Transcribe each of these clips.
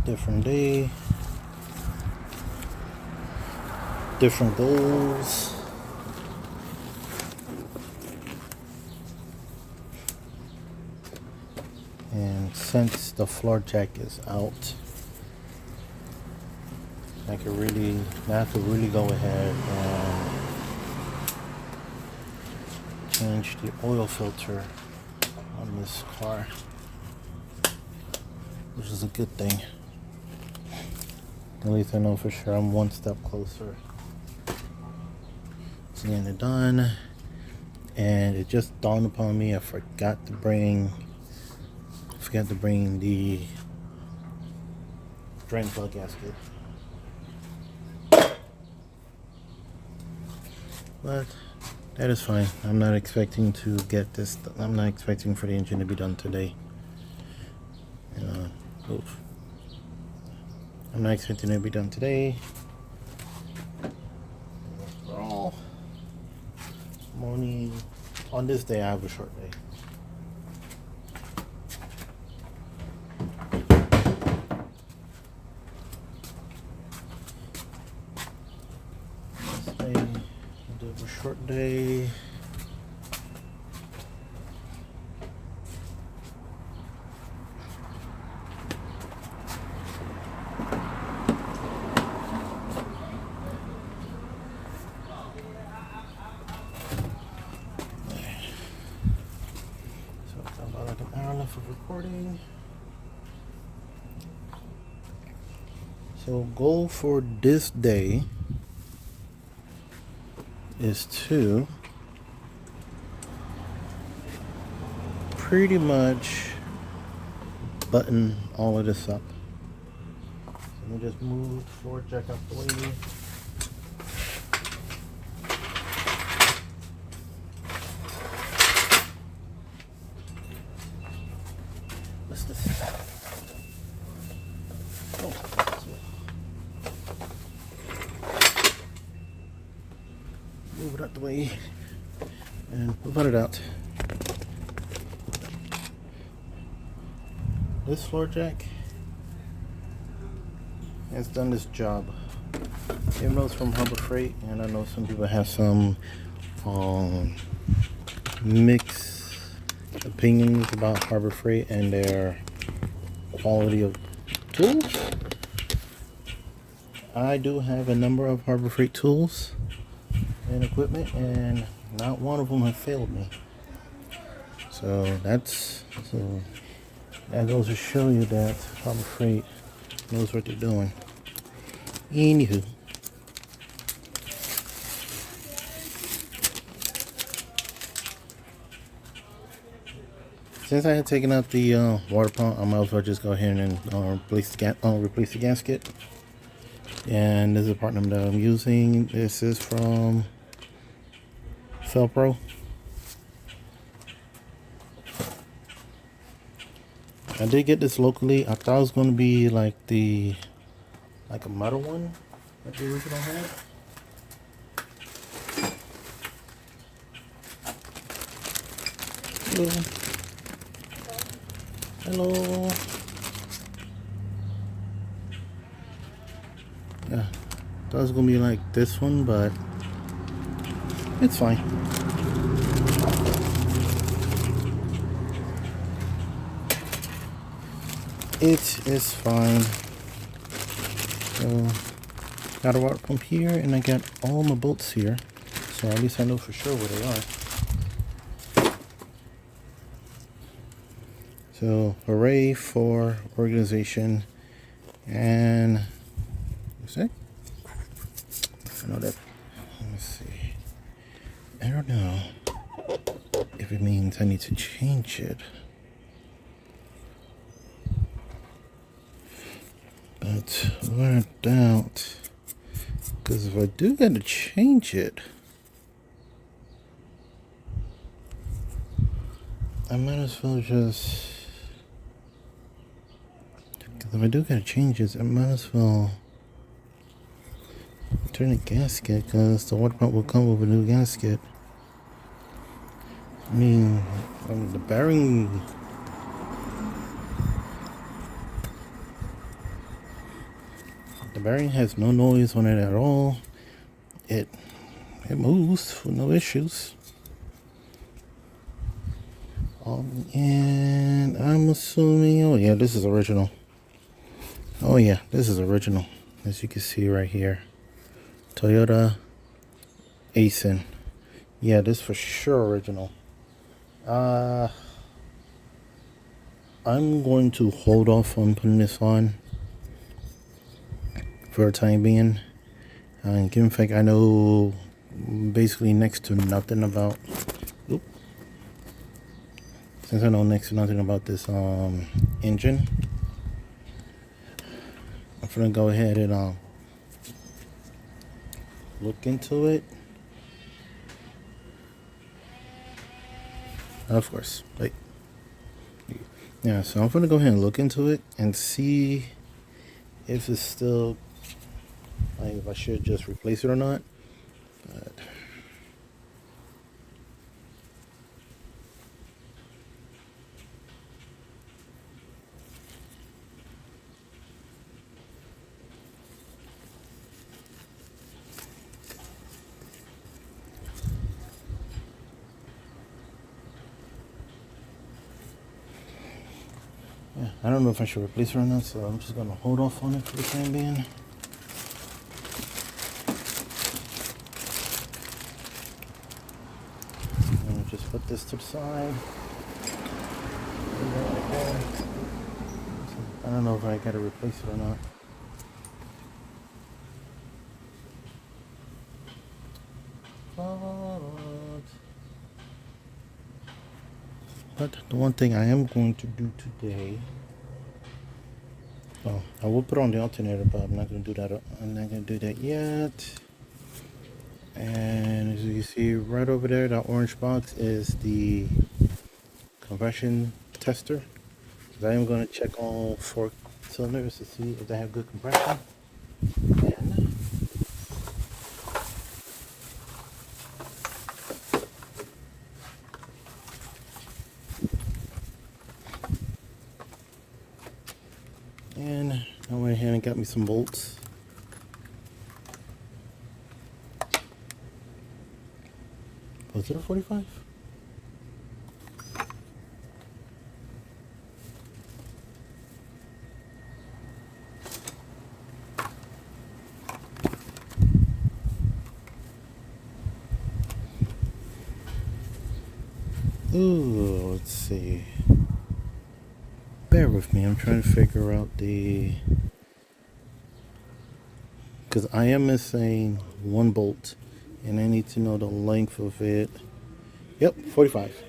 different day, different goals. And since the floor jack is out, I could really go ahead and change the oil filter on this car, which is a good thing. At least I know for sure I'm one step closer to getting it done. And it just dawned upon me I forgot to bring the drain plug gasket. But that is fine. I'm not expecting to get this. I'm not expecting for the engine to be done today. I'm not expecting it to be done today. Overall, on this day I have a short day. Short day. So it's about like an hour left of recording. So goal for this day is to pretty much button all of this up. So let me just move the floor jack out the way. What's this? Oh, move it out the way and we'll put it out. This floor jack has done this job. Even though it's from Harbor Freight, and I know some people have some mixed opinions about Harbor Freight and their quality of tools. I do have a number of Harbor Freight tools and equipment, and not one of them have failed me. So that goes to show you that Harbor Freight knows what they're doing. Anywho, since I had taken out the water pump, I might as well just go ahead and replace the gasket. And this is a part number that I'm using. This is from Felpro. I did get this locally. I thought it was going to be like a metal one that the original had. Hello. Yeah, thought it was going to be like this one, but it's fine. It is fine. So, got a water pump here, and I got all my bolts here. So at least I know for sure where they are. So, hooray for organization. And, what's that? I know that. Let me see. I don't know if it means I need to change it. But without a doubt, because if I do gotta change it, I might as well just, because if I do gotta change it, I might as well turn the gasket, because the water pump will come with a new gasket. I mean the bearing The bearing has no noise on it at all. It moves with no issues. And I'm assuming, oh yeah, this is original. Oh yeah, this is original. As you can see right here, Toyota Aisin. Yeah, this for sure original. I'm going to hold off on putting this on for a time being. Given the fact I know basically next to nothing about, since I know next to nothing about this engine, I'm gonna go ahead and look into it. Of course, right. Yeah, so I'm gonna go ahead and look into it and see if it's still, like, if I should just replace it or not. But yeah, I don't know if I should replace it or not, so I'm just gonna hold off on it for the time being. And just put this to the side. I don't know if I gotta replace it or not. But the one thing I am going to do today, well, I will put on the alternator, but I'm not going to do that. I'm not going to do that yet. And as you can see right over there, that orange box is the compression tester. I am going to check all 4 cylinders to see if they have good compression. And I went ahead and got me some bolts. Was it a 45? Ooh, let's see. Bear with me, I'm trying to figure out because I am missing 1 bolt and I need to know the length of it. Yep, 45.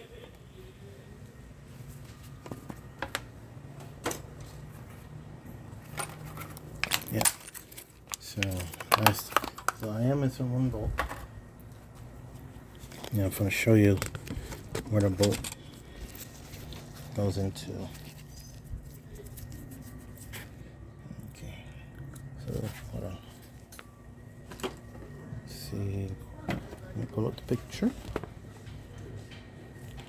Yeah. So I am missing 1 bolt. Yeah, I'm gonna show you where the bolt goes into. Okay. So hold on. Let's see. Let me pull up the picture.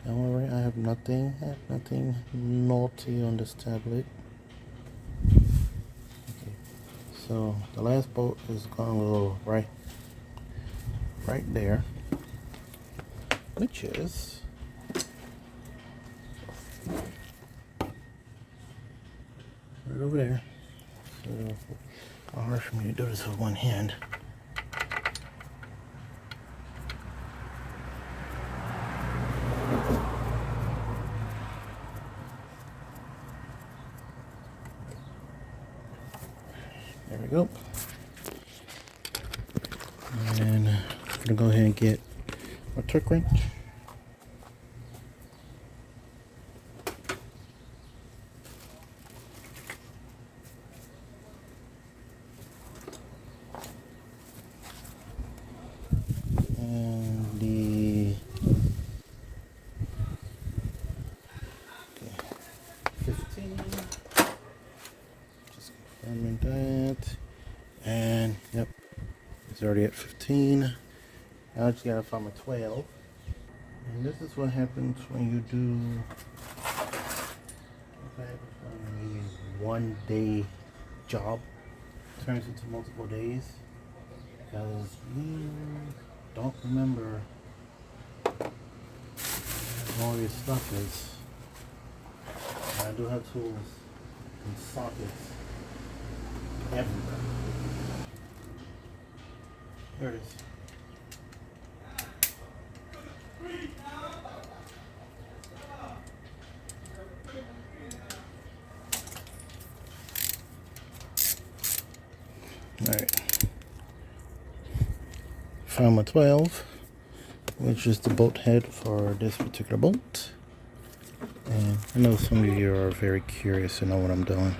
Don't worry, I have nothing naughty on this tablet. Okay. So the last bolt is gonna go right there, which is right over there. So hard for me to do this with one hand. There we go. And I'm gonna go ahead and get a torque wrench. And the 15. Just confirming that. And yep, it's already at 15. Now I just gotta find my 12. And this is what happens when you do a 1-day job. turns into multiple days because you don't remember where all your stuff is. And I do have tools and sockets everywhere. There it is. Alright. Found my 12, which is the bolt head for this particular bolt. And I know some of you are very curious to know what I'm doing.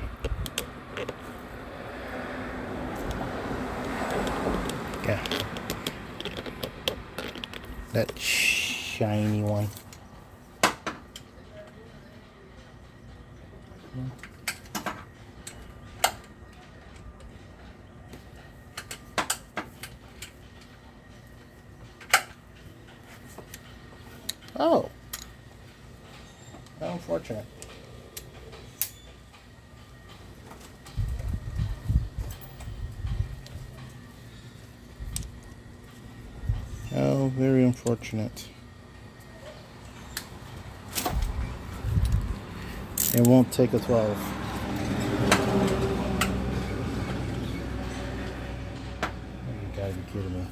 Yeah. That shiny one. Oh. How unfortunate. How very unfortunate. It won't take a 12. You gotta be kidding me.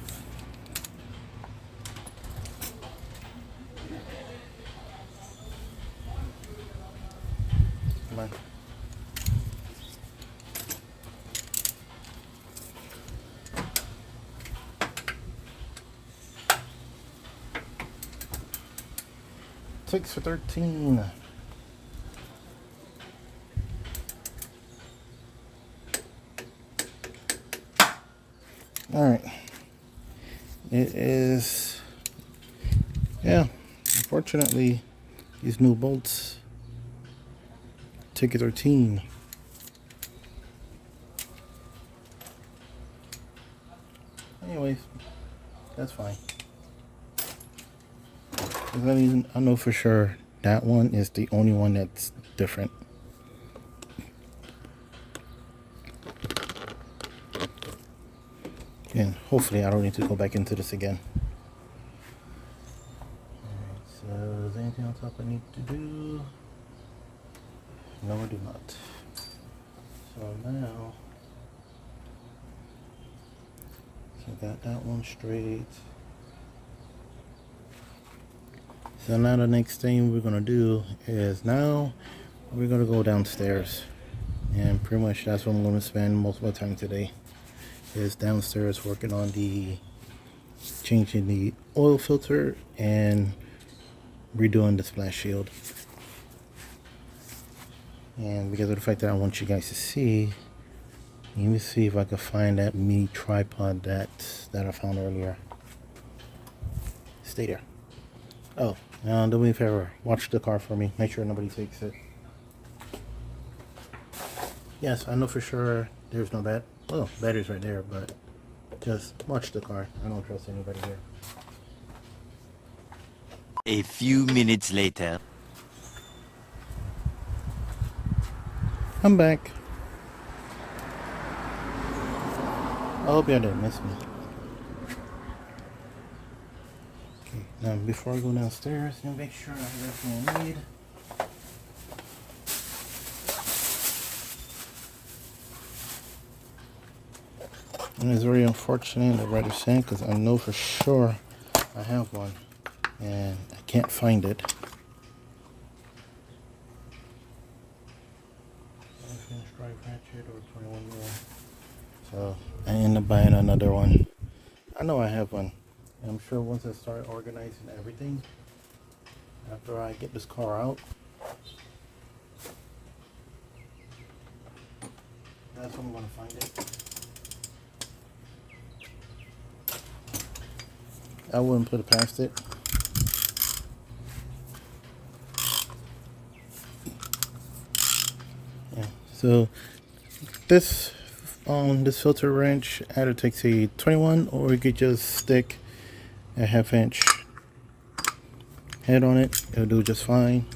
Come on. Takes for 13. Alright. It is, yeah, unfortunately, these new bolts take a 13. Anyways, that's fine. I know for sure that one is the only one that's different. And hopefully I don't need to go back into this again. Alright, so is there anything else I need to do? No, I do not. So now, so got that one straight. So now the next thing we're gonna do is now we're gonna go downstairs, and pretty much that's what I'm gonna spend most of my time today. Is downstairs working on the changing the oil filter and redoing the splash shield. And because of the fact that I want you guys to see, let me see if I can find that mini tripod that I found earlier. Stay there. Oh, now do me a favor, watch the car for me, make sure nobody takes it. Yes, I know for sure there's no batteries right there, but just watch the car. I don't trust anybody here. A few minutes later. I'm back. I hope y'all didn't miss me. Okay, now before I go downstairs, I'm gonna make sure I have everything I need. And it's very unfortunate that Ryder saying, because I know for sure I have one and I can't find it. Drive ratchet or 21 mil. So I end up buying another one. I know I have one. And I'm sure once I start organizing everything, after I get this car out, that's when I'm gonna find it. I wouldn't put it past it. Yeah. So this this filter wrench either takes a 21, or you could just stick a 1/2 inch head on it. It'll do just fine.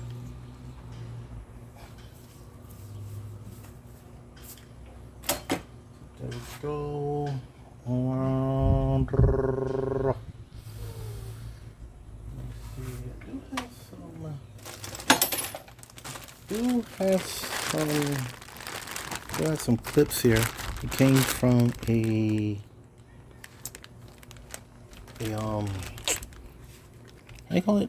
There we go. Do have some clips here. It came from how do you call it?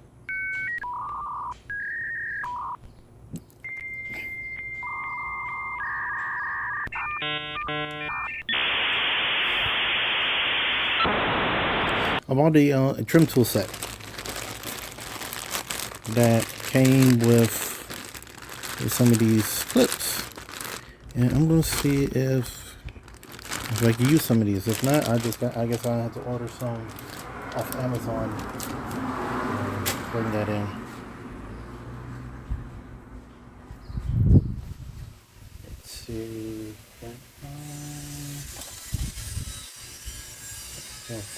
I bought a trim tool set that came with some of these clips, and I'm gonna see if I can use some of these. If not, I guess I have to order some off Amazon and bring that in. Let's see.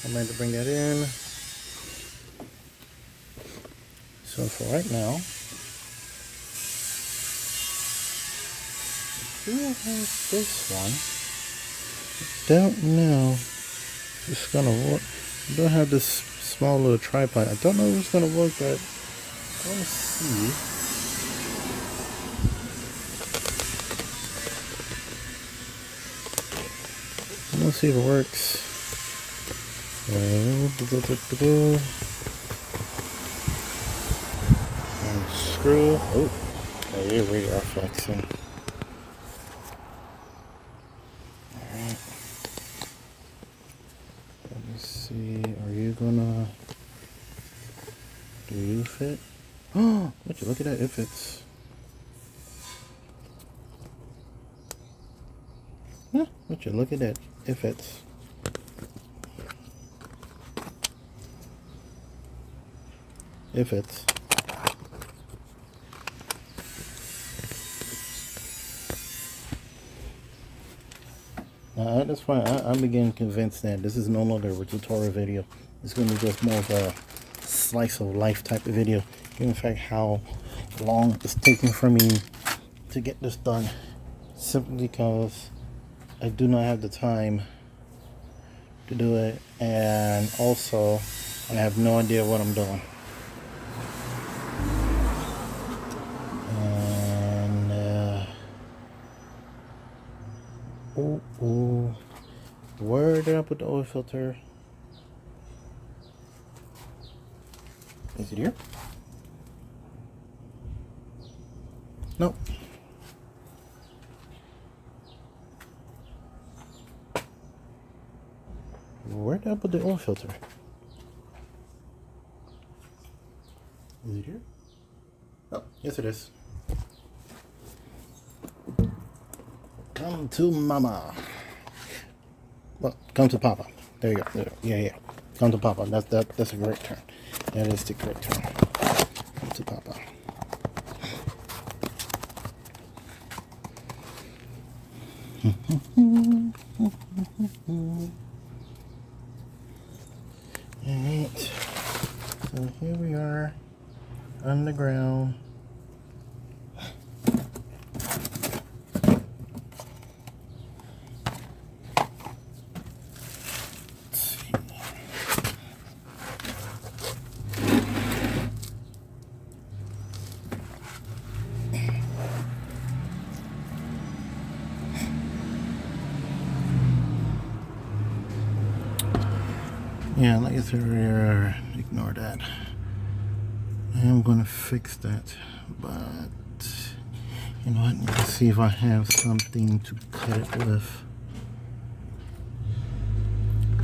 I'm ready to bring that in. So for right now, I do have this one. Don't know if it's gonna work. I don't have this small little tripod. I don't know if it's gonna work, but I want to see. I'm gonna see if it works. And screw. Oh, they really are flexing. Alright. Let me see. Are you gonna. Do you fit? Oh, would you look at that? It fits. Yeah, would you look at that? It fits. It fits. That's fine. I'm beginning convinced that this is no longer a tutorial video. It's going to be just more of a slice of life type of video. Given the fact how long it's taking for me to get this done. Simply because I do not have the time to do it. And also, I have no idea what I'm doing. Ooh. Where did I put the oil filter? Is it here? Nope. Where did I put the oil filter? Is it here? Oh, yes it is. Come to mama. Well, come to papa. There you go. Yeah. Come to papa. That's a great term. That is the correct term. Come to papa. Alright. So here we are on the ground. Yeah, like I said earlier, ignore that. I am gonna fix that, but you know what? Let's see if I have something to cut it with.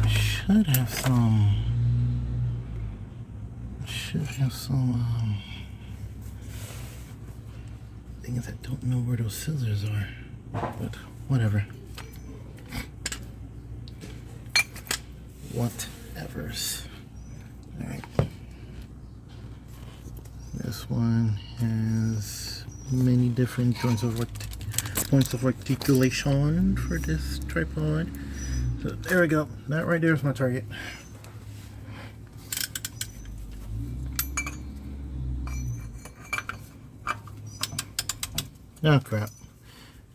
I should have some. Things I don't know where those scissors are, but whatever. Whatevers. Alright. This one has many different points of articulation for this tripod. So there we go. That right there is my target. Oh crap.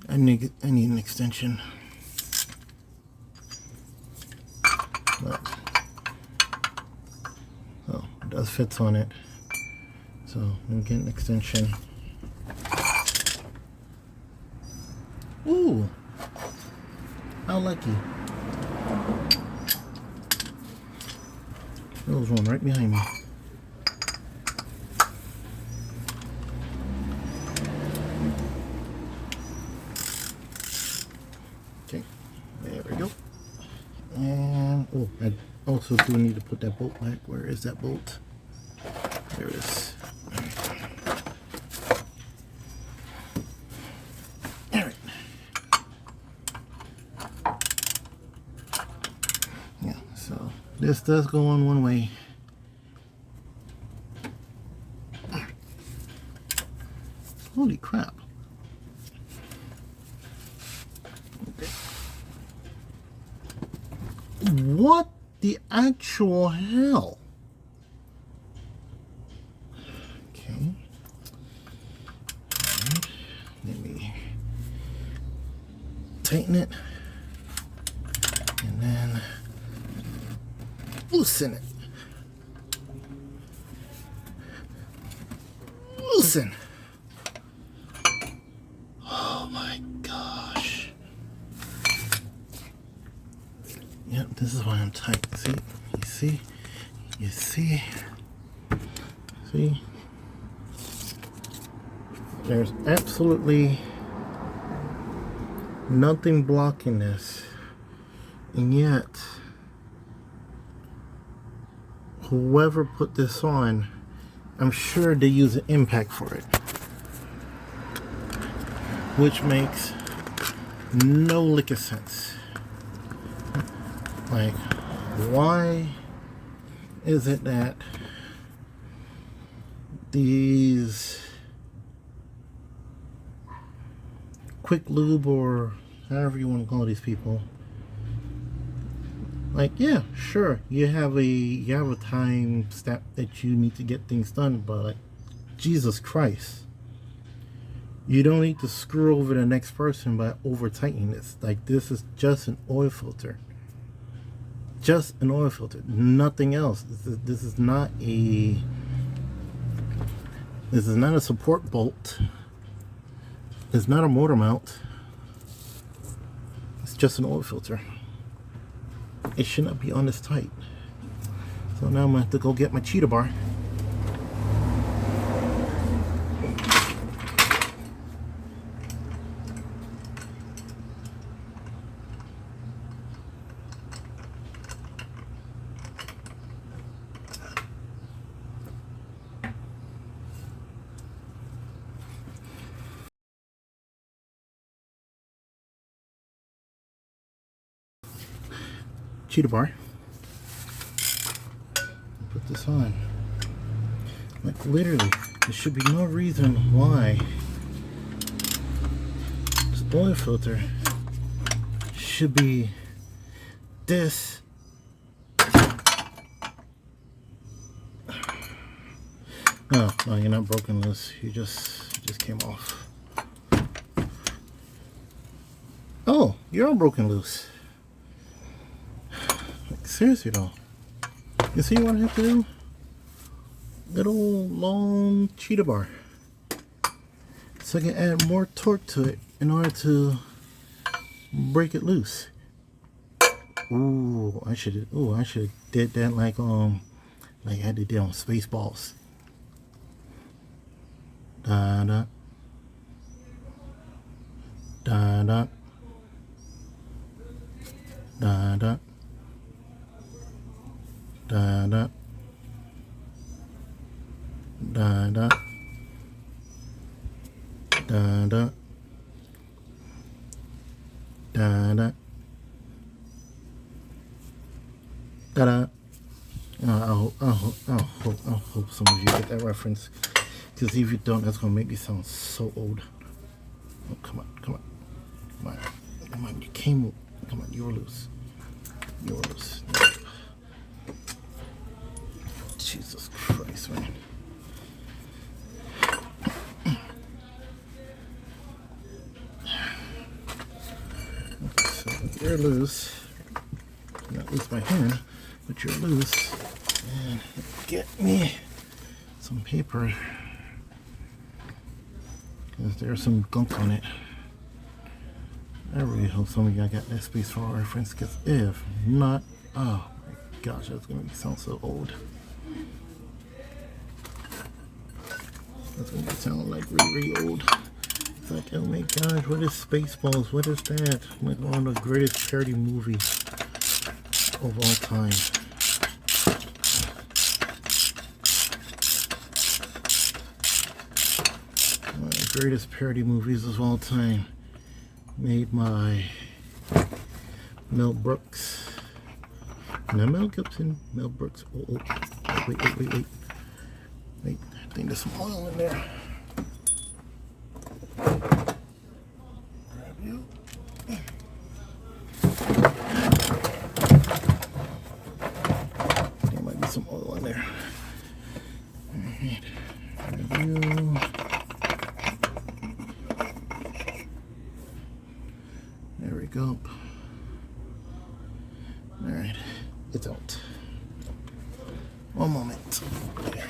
I need an extension. fits on it. So I'm getting an extension. Ooh, how lucky. There was one right behind me. Okay, there we go. And oh, I also do need to put that bolt back. Where is that bolt? There it is. All right. Yeah, so this does go on one way. Holy crap. Okay. What the actual hell? Okay. Right. Let me tighten it and then loosen it. Loosen. Oh my gosh. Yep, this is why I'm tight. See? You see? You see? See? There's absolutely nothing blocking this. And yet, whoever put this on, I'm sure they use an impact for it. Which makes no lick of sense. Like, why is it that these quick lube, or however you want to call these people, like, yeah, sure, you have a time step that you need to get things done, but like, Jesus Christ, you don't need to screw over the next person by over tightening this. Like, this is just an oil filter. Just an oil filter, nothing else. This is not a support bolt. It's not a motor mount. It's just an oil filter. It should not be on this tight. So now I'm gonna have to go get my cheetah bar. Cheetah bar. Put this on. Like, literally, there should be no reason why this oil filter should be this. No, you're not broken loose. You just came off. Oh, you're all broken loose. Seriously though, you see what I have to do? Little long cheetah bar, so I can add more torque to it in order to break it loose. Ooh, I should have did that like I had to do on Spaceballs. Da da da da da da. Da da da da da da da da da. I hope some of you get that reference, because if you don't, that's gonna make me sound so old. Oh, come on, you came. Come on, you were loose. Jesus Christ, man. Okay, so you're loose. Not loose by hand, but you're loose. And get me some paper, because there's some gunk on it. I really hope some of y'all got that space for reference, because if not, oh my gosh, that's gonna sound so old. That's gonna sound like really old. It's like, oh my gosh, what is Spaceballs? What is that? Like one of the greatest parody movies of all time. One of the greatest parody movies of all time. Made by Mel Brooks. Now Mel Gibson, Mel Brooks. Oh, wait. Wait, I think there's some oil in there. Grab you. There might be some oil in there. Alright. Grab you. There we go. Alright. It's out. One moment. There.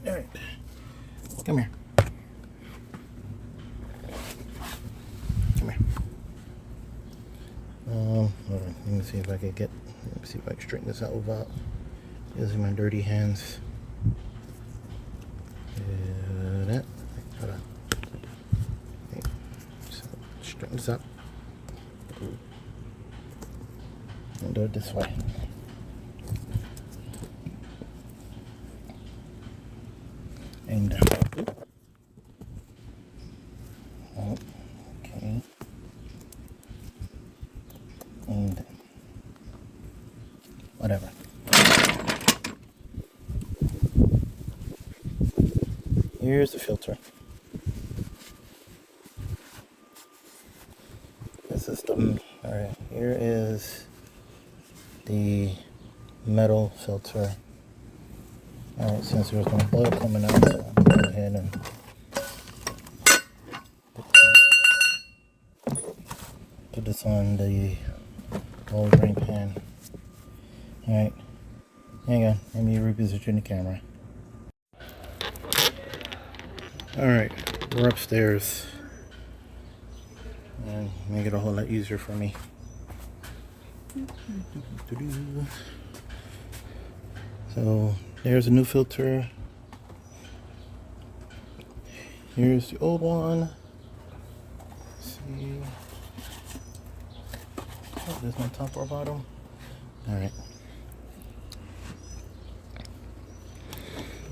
Alright. Come here. Come here. Alright, let me see if I can straighten this out without using my dirty hands. That. Hold on. Okay. So straighten this up. And do it this way. And down. Oh, okay. And whatever. Here's the filter. This is the alright. Here is the metal filter. Alright, since there's no oil coming out, so I'll go ahead and put this on the oil drain pan. Alright, hang on, let me reposition the camera. Alright, we're upstairs, and make it a whole lot easier for me. So there's a new filter. Here's the old one. Let's see. Oh, there's no top or bottom. Alright.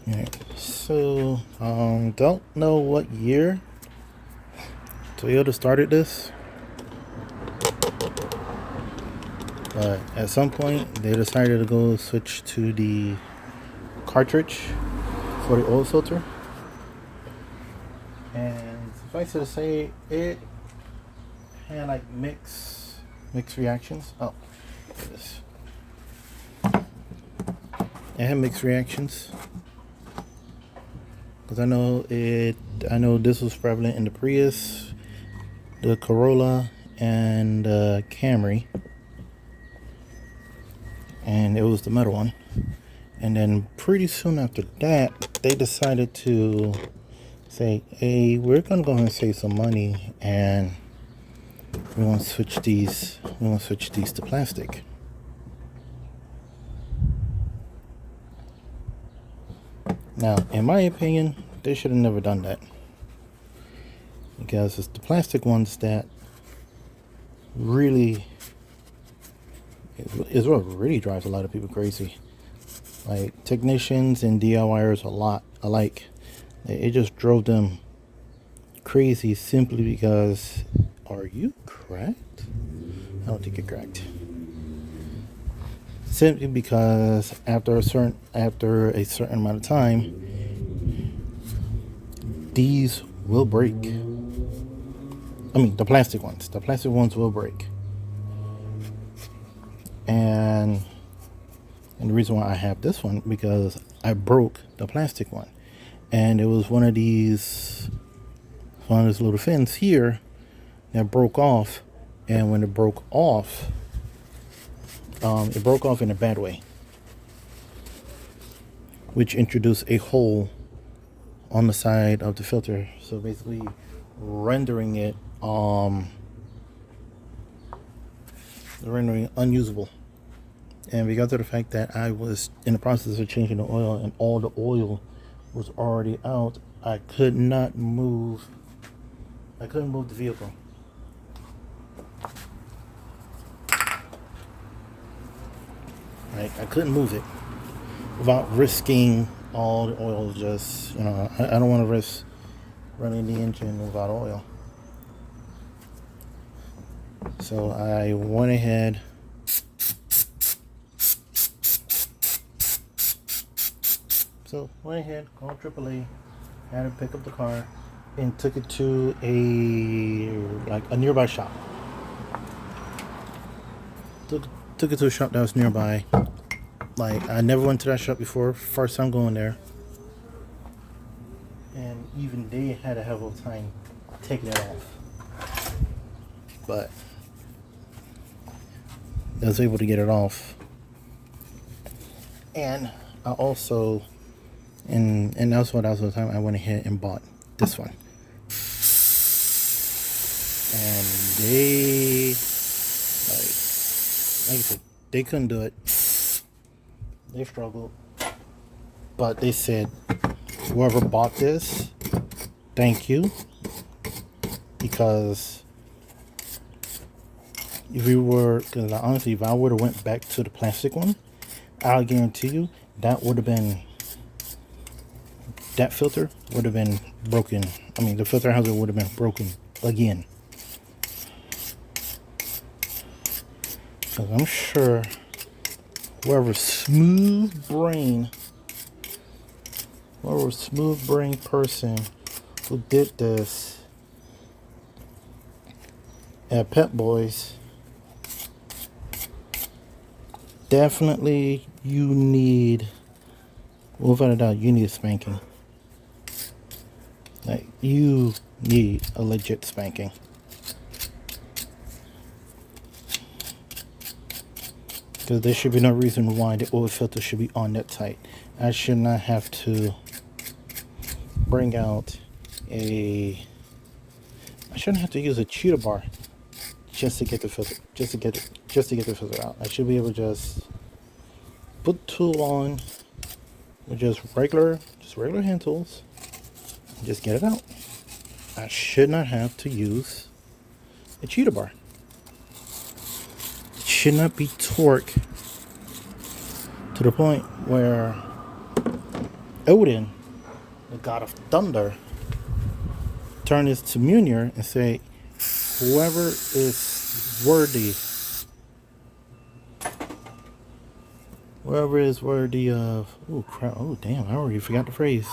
Alright. So don't know what year Toyota started this. But at some point they decided to go switch to the cartridge for the oil filter, and suffice it to say, it had like mixed reactions. Oh, there it is. It had mixed reactions, because I know this was prevalent in the Prius, the Corolla, and the Camry, and it was the metal one. And then pretty soon after that, they decided to say, hey, we're gonna go ahead and save some money, and we want to switch these to plastic. Now, in my opinion, they should have never done that, because it's the plastic ones that really is what really drives a lot of people crazy. Like technicians and DIYers a lot alike. It just drove them crazy simply because, are you cracked? I don't think you're cracked. Simply because after a certain amount of time, these will break. I mean, the plastic ones will break. And the reason why I have this one, because I broke the plastic one, and it was one of these little fins here that broke off, and when it broke off in a bad way, which introduced a hole on the side of the filter, so basically rendering it unusable. And because of the fact that I was in the process of changing the oil and all the oil was already out, I couldn't move the vehicle. Right? I couldn't move it without risking all the oil. Just, I don't want to risk running the engine without oil. So I went ahead called AAA, had to pick up the car and took it to a nearby shop. Took it to a shop that was nearby. Like, I never went to that shop before. First time going there. And even they had a hell of a time taking it off. But I was able to get it off. And I also, and that's what the time I went ahead and bought this one. And they, like I said, they couldn't do it. They struggled. But they said, whoever bought this, thank you. Because honestly, if I would have went back to the plastic one, I'll guarantee you that filter would have been broken. I mean, the filter housing would have been broken again. Because I'm sure whoever smooth brain person who did this at Pep Boys, definitely without a doubt, you need a spanking. Like, you need a legit spanking. Because there should be no reason why the oil filter should be on that tight. I should not have to bring out I shouldn't have to use a cheetah bar just to get the filter, just to get the filter out. I should be able to just put the tool on with just regular hand tools and just get it out. I should not have to use a cheetah bar. It should not be torqued to the point where Odin, the god of thunder, turn this to Munir and say, whoever is worthy of, oh damn, I already forgot the phrase.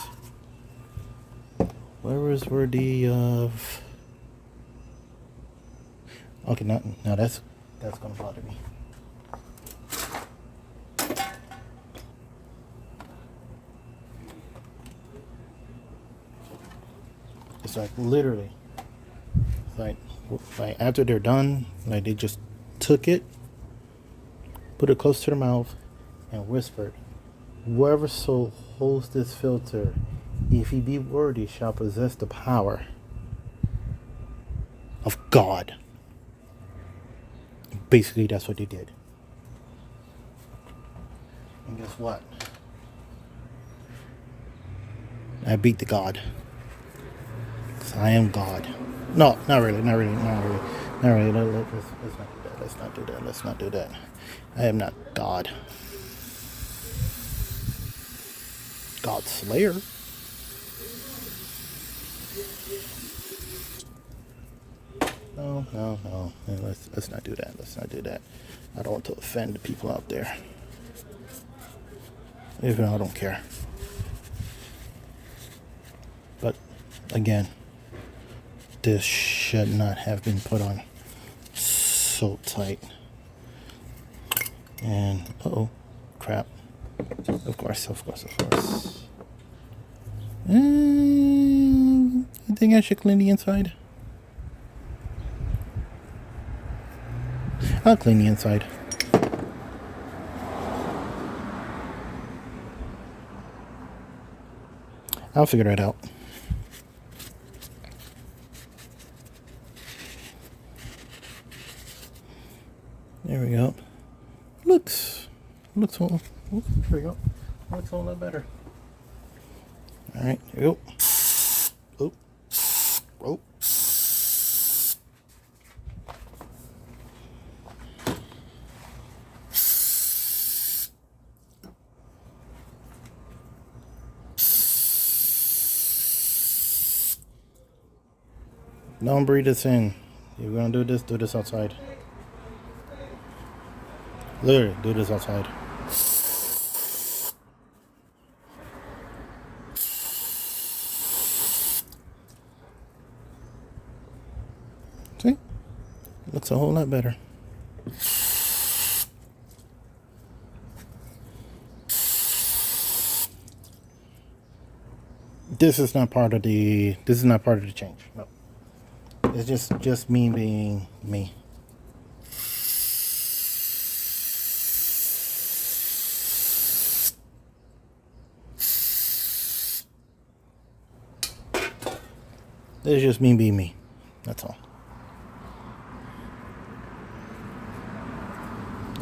Whoever is worthy of, okay, now that's gonna bother me. It's like literally, like after they're done, like they just took it, put it close to their mouth, and whispered, "Whoever so holds this filter, if he be worthy, shall possess the power of God." Basically, that's what they did. And guess what? I beat the God. I am God. No, not really. Let's not do that. I am not God. God Slayer. No. Let's not do that. I don't want to offend the people out there. Even though I don't care. But again, this should not have been put on so tight. And crap. Of course. I think I should clean the inside. I'll clean the inside. I'll figure that out. There we go. Looks all, there we go. Looks a lot better. All right, here we go. Oh, oh. Don't breathe this in. You're gonna do this outside. Literally, do this outside. See? Looks a whole lot better. This is not part of the change. No. It's just me being me. It's just me being me. That's all.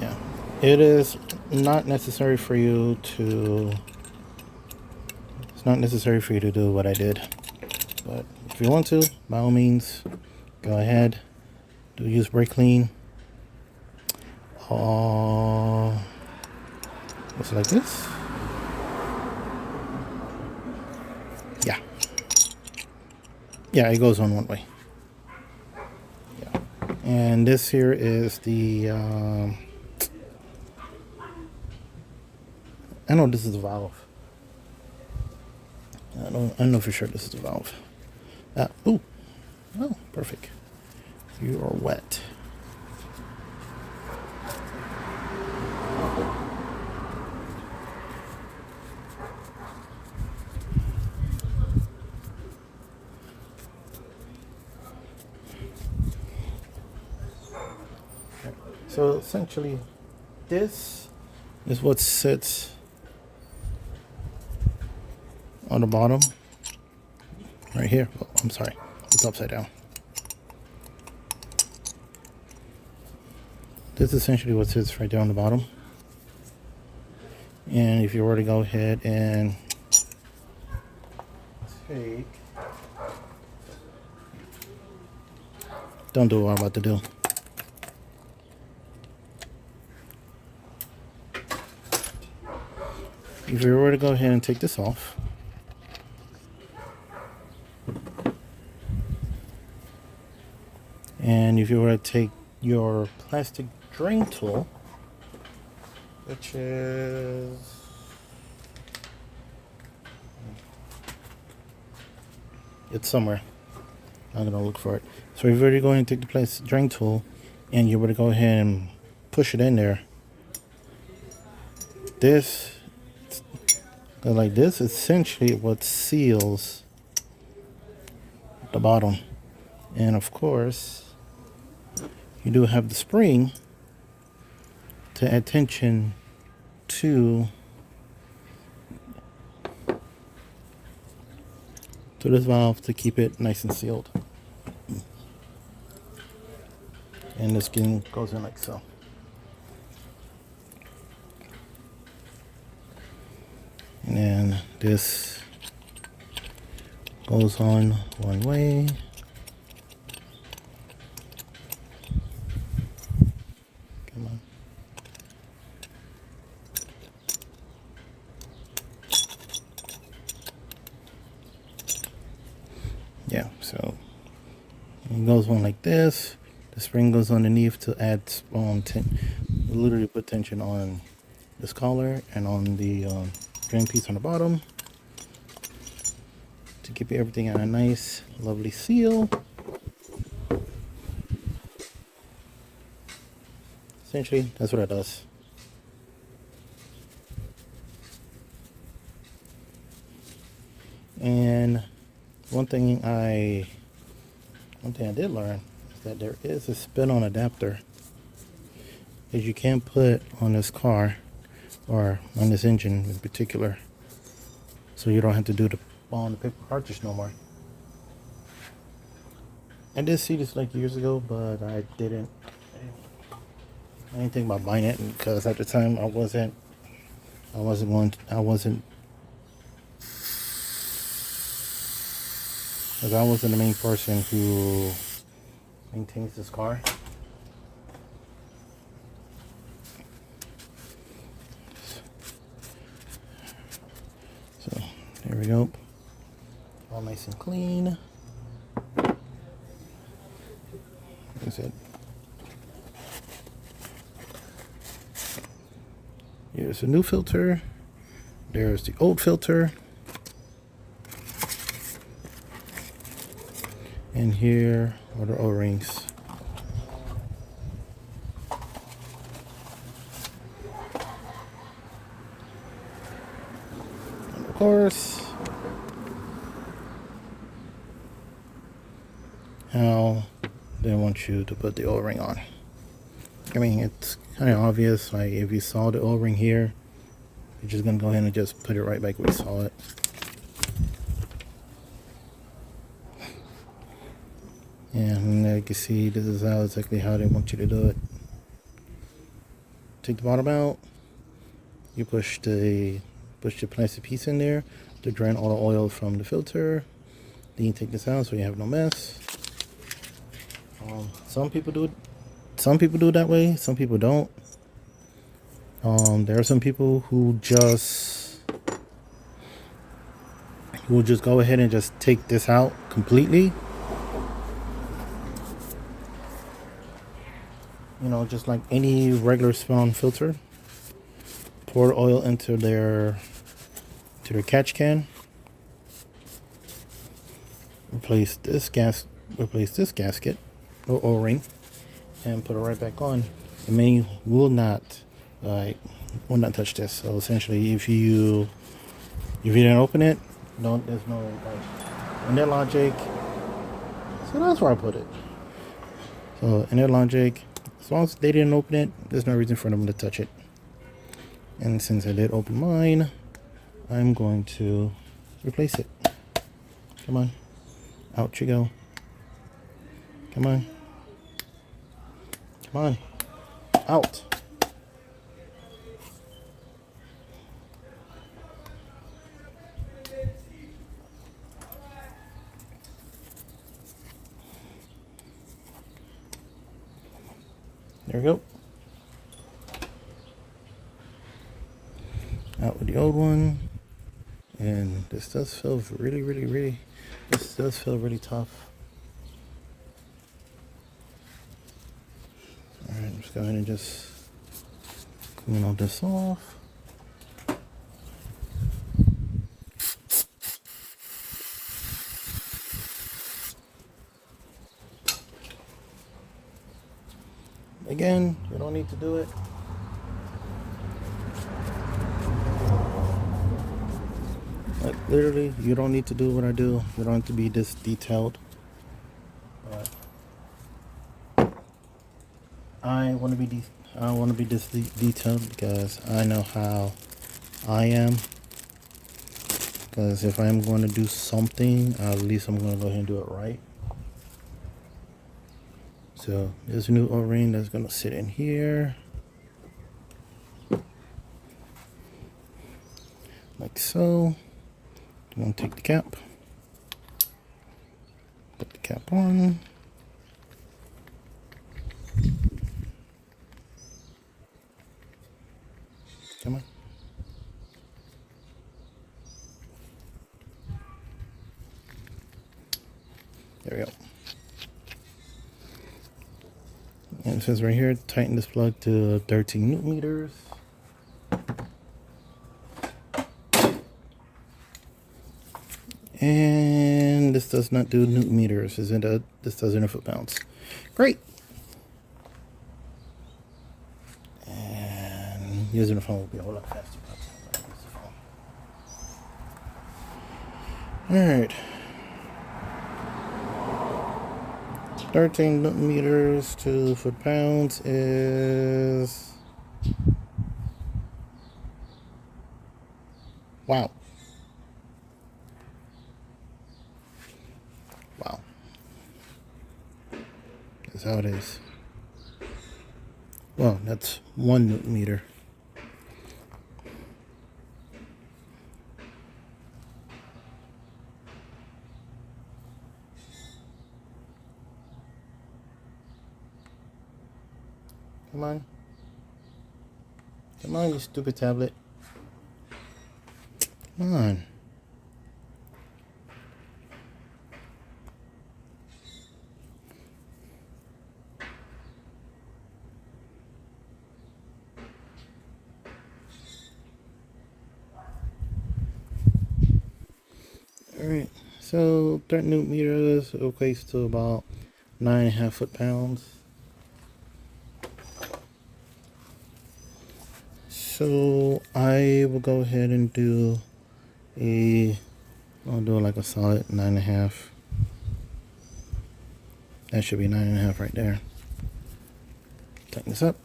Yeah. It is not necessary for you to... It's not necessary for you to do what I did. But if you want to, by all means, go ahead. Do use brake clean. It's like this. Yeah. Yeah, it goes on one way. Yeah. And this here is the I know this is a valve. I know for sure this is a valve. Oh, perfect. You are wet. So essentially, this is what sits on the bottom right here. Oh, I'm sorry, it's upside down. This is essentially what sits right there on the bottom. And if you were to go ahead and take, don't do what I'm about to do. If you were to go ahead and take this off, and if you were to take your plastic drain tool, which is it's somewhere, I'm gonna look for it. So if you were to go ahead and take the plastic drain tool and you were to go ahead and push it in there, this like this essentially what seals the bottom. And of course you do have the spring to add tension to this valve to keep it nice and sealed. And the skin goes in like so. And then this goes on one way. Come on. Yeah, so it goes on like this. The spring goes underneath to add literally put tension on this collar and on the drain piece on the bottom to keep everything at a nice, lovely seal. Essentially, that's what it does. And one thing I did learn is that there is a spin-on adapter is you can't put on this car or on this engine in particular, so you don't have to do the ball and the paper cartridge no more. I did see this like years ago, but I didn't think about buying it because at the time I wasn't the main person who maintains this car. So there we go, all nice and clean. Like I said, here's a new filter, there's the old filter, and here are the O-rings. And of course, how they want you to put the O-ring on. I mean, it's kind of obvious. Like, if you saw the O-ring here, you're just gonna go ahead and just put it right back where you saw it. And you can see, this is exactly how they want you to do it. Take the bottom out. You push the plastic piece in there to drain all the oil from the filter. Then you take this out so you have no mess. Some people do it that way. Some people don't. There are some people who will just go ahead and just take this out completely. You know, just like any regular spin-on filter. Pour oil into their catch can. Replace this gasket or O-ring, and put it right back on. The main will not touch this. So essentially, if you didn't open it, there's no in their logic. So that's where I put it. So in their logic, as long as they didn't open it, there's no reason for them to touch it. And since I did open mine, I'm going to replace it. Come on, out you go. Come on. Come on. Out. There we go. Out with the old one. And this does feel really tough. Alright, let's go ahead and just clean all this off. Again, you don't need to do it. Like, literally, you don't need to do what I do. You don't have to be this detailed. But I want to be this detailed because I know how I am. Because if I'm going to do something, at least I'm going to go ahead and do it right. So there's a new O-ring that's going to sit in here. Like so. I'm going to take the cap. Put the cap on. Come on. There we go. And it says right here, tighten this plug to 13 newton meters. And this does not do newton meters. This does it in foot pounds. Great. And using the phone will be a whole lot faster. All right. 13 newton meters to foot-pounds is... Wow. Wow. That's how it is. Well, that's 1 newton meter. Come on. Come on, you stupid tablet. Come on. Alright, so 30 newton meters equates to about 9.5 foot-pounds. So I will go ahead and do I'll do like a solid 9.5. That should be 9.5 right there. Tighten this up.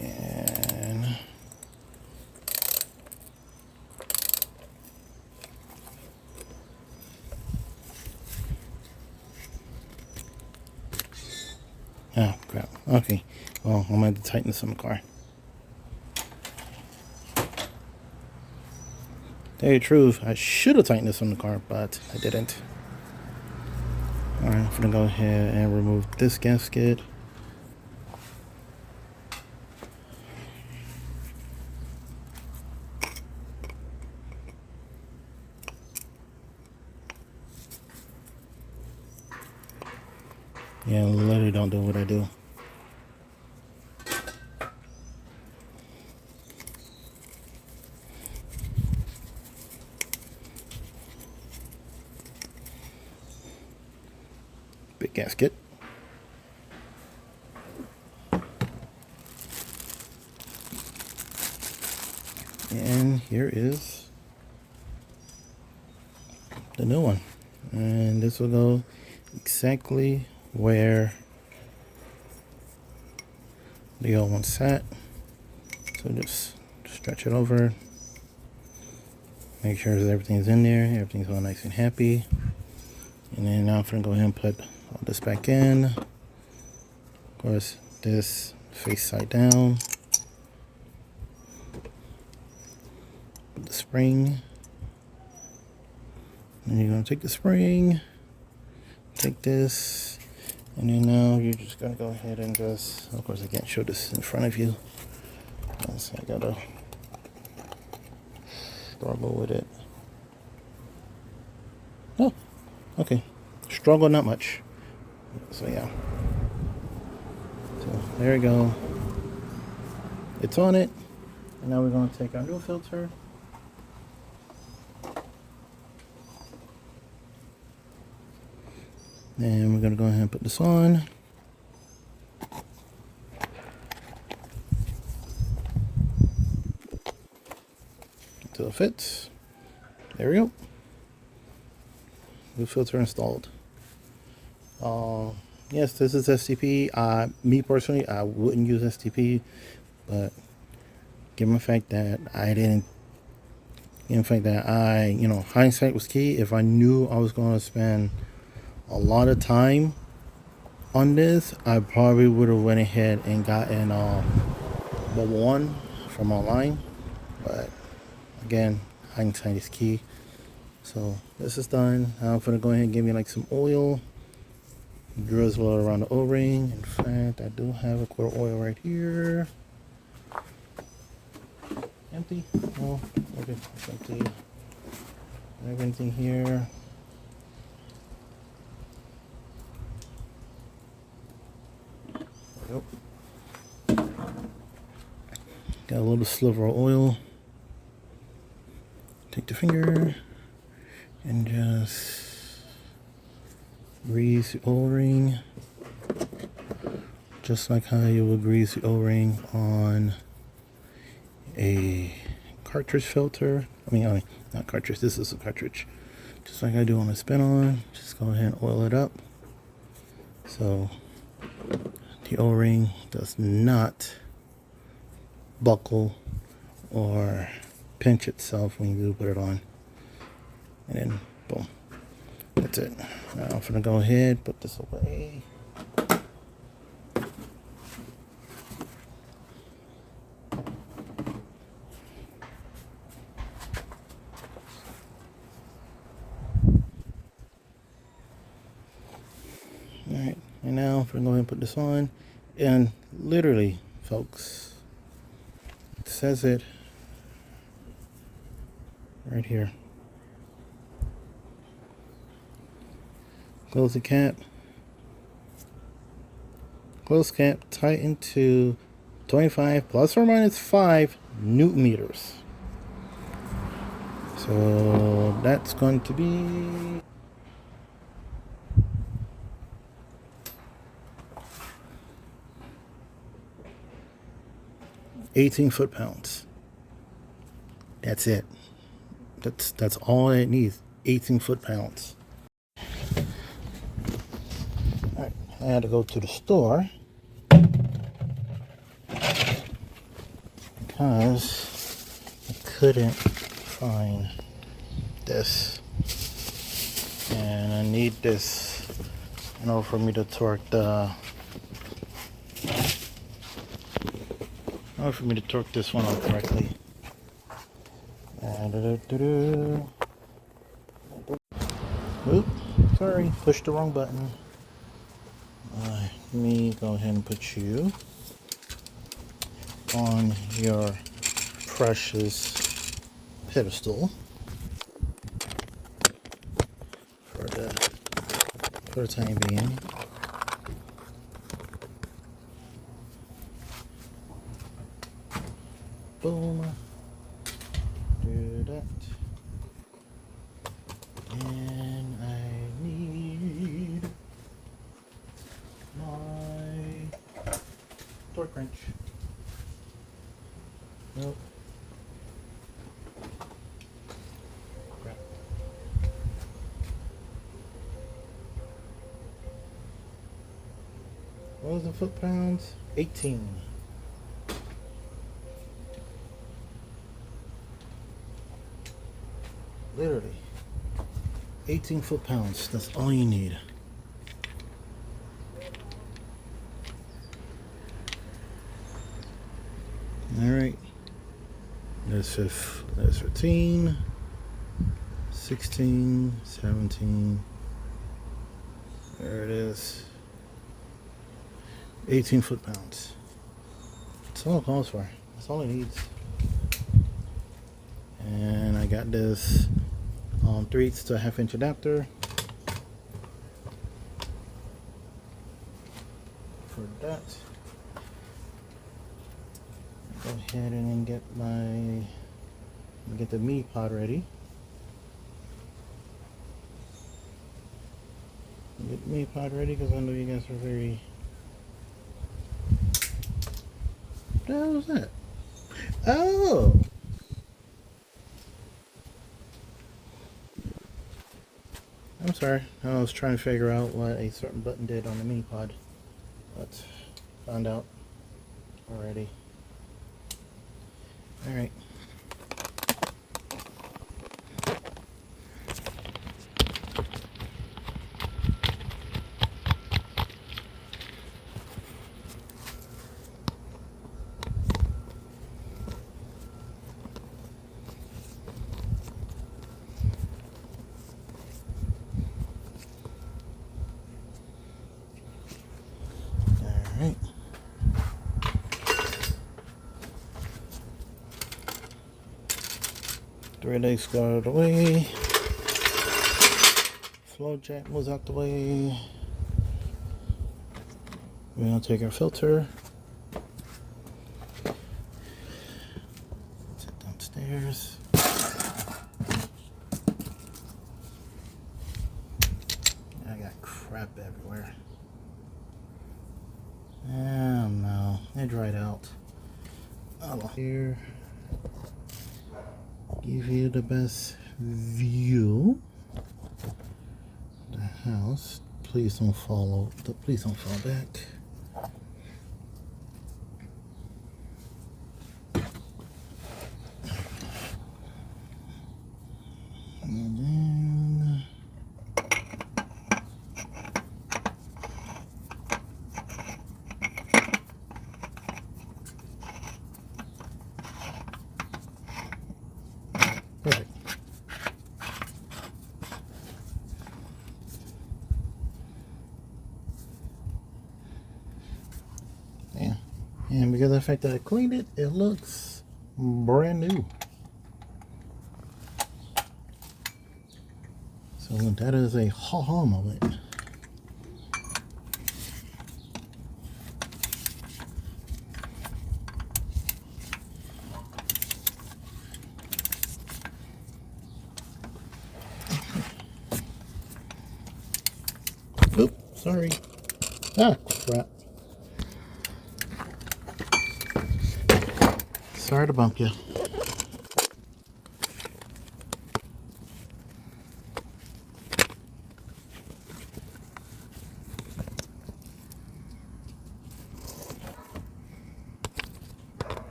And ah, crap. Okay. Well, I'm going to tighten this on the car. Tell you the truth, I should have tightened this on the car, but I didn't. Alright, I'm going to go ahead and remove this gasket. Yeah, literally don't do what I do. Big gasket. And here is the new one. And this will go exactly where the old one sat. So just stretch it over. Make sure that everything's in there. Everything's all nice and happy. And then now I'm going to go ahead and put all this back in. Of course, this face side down. Put the spring. And you're going to take the spring, take this, and then now you're just going to go ahead and just, of course I can't show this in front of you. So I got to struggle with it. Oh, okay. Struggle not much. So yeah. So there we go. It's on it. And now we're going to take our new filter. And we're going to go ahead and put this on. Until it fits. There we go. New filter installed. Yes, this is STP. Me personally, I wouldn't use STP, but given the fact that hindsight was key. If I knew I was going to spend a lot of time on this, I probably would have went ahead and gotten the one from online. But again, hindsight is key. So this is done. Now I'm gonna go ahead and give me like some oil, drizzle it around the O-ring. In fact, I do have a quart of oil right here. Empty? Oh, okay, it's empty. Everything here. Yep. Got a little sliver of oil. Take the finger and just grease the O-ring, just like how you would grease the O-ring on a cartridge filter. I mean, not cartridge. This is a cartridge. just like I do on a spin-on. Just go ahead and oil it up so the O-ring does not buckle or pinch itself when you do put it on. And then boom, that's it. Now I'm gonna go ahead, put this away. Alright, and now I'm gonna go ahead and put this on. And literally, folks, it says it right here. Close the cap. Close cap, tighten to 25 plus or minus 5 Newton meters. So that's going to be 18 foot-pounds. That's it. That's all it needs. 18 foot-pounds. Alright, I had to go to the store because I couldn't find this, and I need this in order for me to torque this one out correctly. Oop, sorry, pushed the wrong button. Let me go ahead and put you on your precious pedestal for the time being. Boom. Do that. And I need my torque wrench. Nope. Crap. What was the foot-pounds? 18. Literally 18 foot-pounds. That's all you need. Alright. There's 15, 16, 17. There it is. 18 foot-pounds. That's all it calls for. That's all it needs. And I got this 3/8 to a 1/2 inch adapter for that. Go ahead and get the mini pod ready. Get the mini pod ready because I know you guys are very. What the hell was that? Oh. I'm sorry, I was trying to figure out what a certain button did on the mini pod, but found out already. Alright. Alright. Three legs got out of the way. Flow jack was out the way. We're gonna take our filter. Sit downstairs. I got crap everywhere. Oh no, it dried out. Oh well. Here, give you the best view. the house. Please don't fall back. And then perfect. Yeah. And because of the fact that I cleaned it, it looks brand new. So that is a ha-ha moment. Oops, sorry. Ah, crap. Sorry to bump you.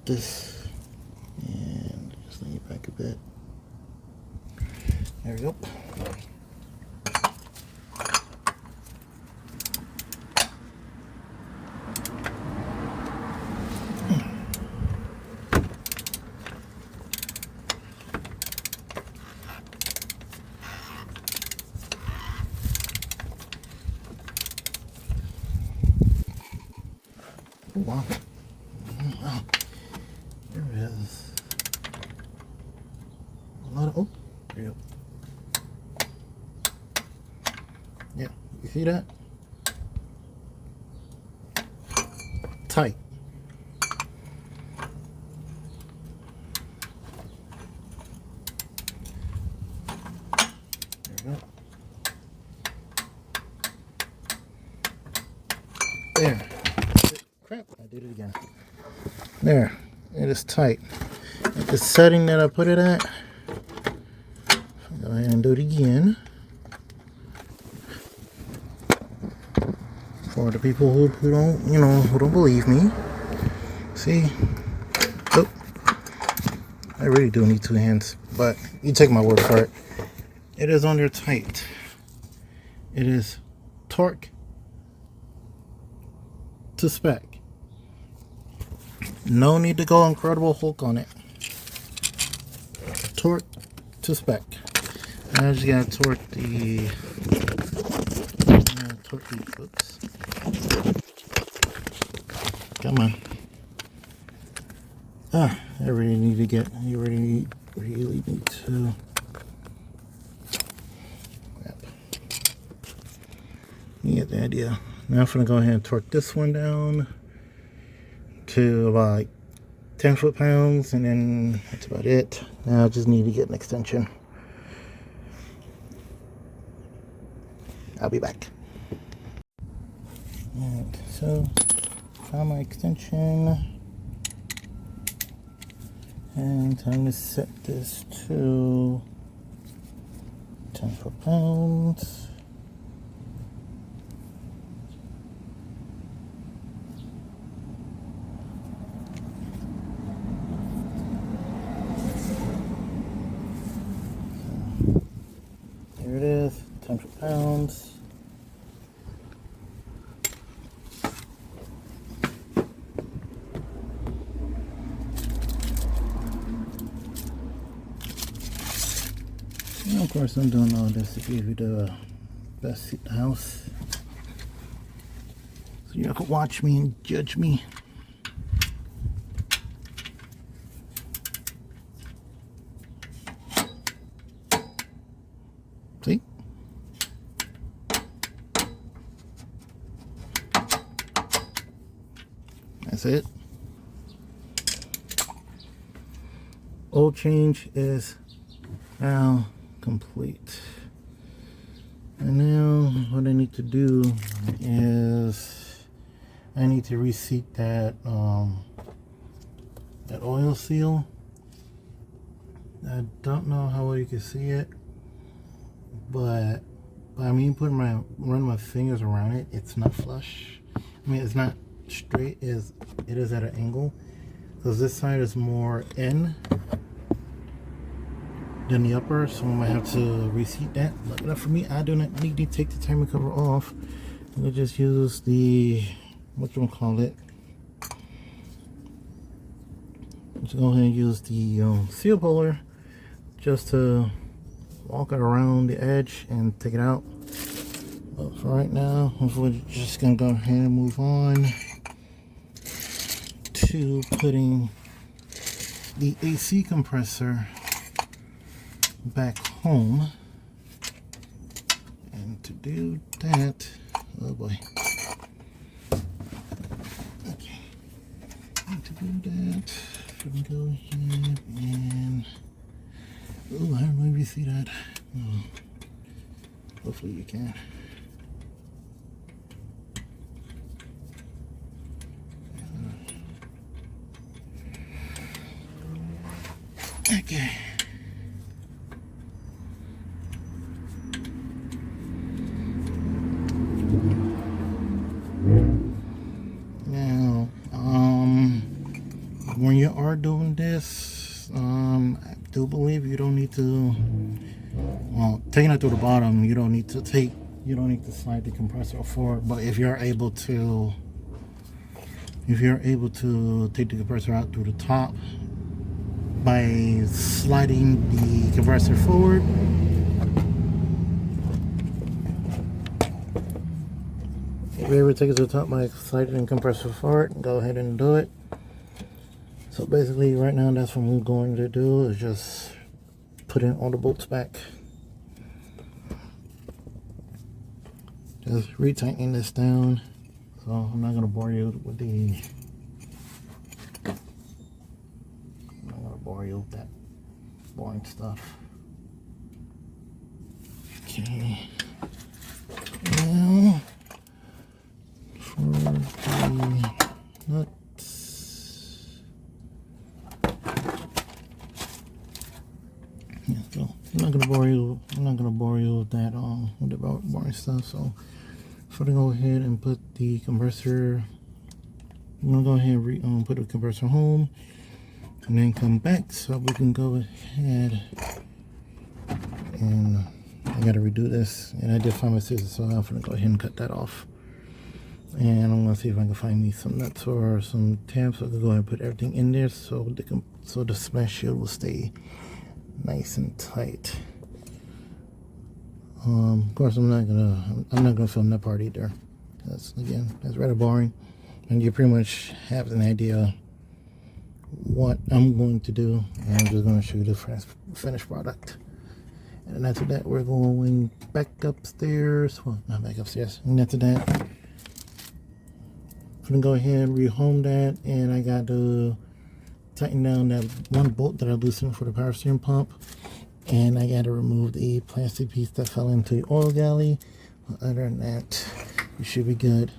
This and just lay it back a bit. There we go. Oh, wow. Wow. There is a lot of, oh, there you go. Yeah, you see that? Tight. There we go. There. Crap, I did it again. There, it is tight. At the setting that I put it at, go ahead and do it again. For the people who don't, who don't believe me. See? Oh, I really do need two hands, but you take my word for it. It is on there tight. It is torque to spec. No need to go Incredible Hulk on it. Torque to spec. I just gotta torque the oops. Come on. I really need to get, you really need to, crap. You get the idea. Now I'm gonna go ahead and torque this one down to about 10 foot-pounds, and then that's about it. Now I just need to get an extension. I'll be back. Alright, so found my extension, and time to set this to 10 foot-pounds. There it is, 10 foot-pounds. And of course, I'm doing all this to give you the best seat in the house, so you can watch me and judge me. See? That's it. Oil change is now complete. And now what I need to do is I need to reseat that that oil seal. I don't know how well you can see it, but I mean, run my fingers around it, it's not flush. I mean, it's not straight, it is at an angle, because this side is more in than the upper, so I might have to reseat that. But for me, I do not need to take the timing cover off. We'll just use the, what you call it, let's go ahead and use the seal puller just to walk it around the edge and take it out. But for right now, we're just gonna go ahead and move on to putting the AC compressor back home. And to do that, oh boy, okay, and to do that, we can go ahead and, oh, I don't know if you see that. Oh, hopefully you can. Okay. Now, when you are doing this, I do believe you don't need to, well, taking it through the bottom, you don't need to slide the compressor forward. But if you're able to take the compressor out through the top by sliding the compressor forward, if you're able to take it to the top by sliding the compressor forward, go ahead and do it. So basically right now, that's what I'm going to do, is just put in all the bolts back. Just retightening this down. So I'm not going to bore you with that boring stuff. Okay. Now for the nuts. Yeah, so I'm not gonna bore you with that with the boring stuff. So I'm gonna go ahead and put the compressor. I'm gonna go ahead and put the compressor home, and then come back so we can go ahead and I gotta redo this. And I did find my scissors, so I'm gonna go ahead and cut that off. And I'm gonna see if I can find me some nuts or some tabs, so I can go ahead and put everything in there, so the smash shield will stay nice and tight. Of course, I'm not gonna film that part either. That's rather boring, and you pretty much have an idea what I'm going to do, and I'm just going to show you the finished product. And after that, we're going back upstairs. Well, not back upstairs. And after that, I'm gonna go ahead and rehome that, and I got to tighten down that one bolt that I loosened for the power steering pump, and I got to remove the plastic piece that fell into the oil galley. Other than that, we should be good.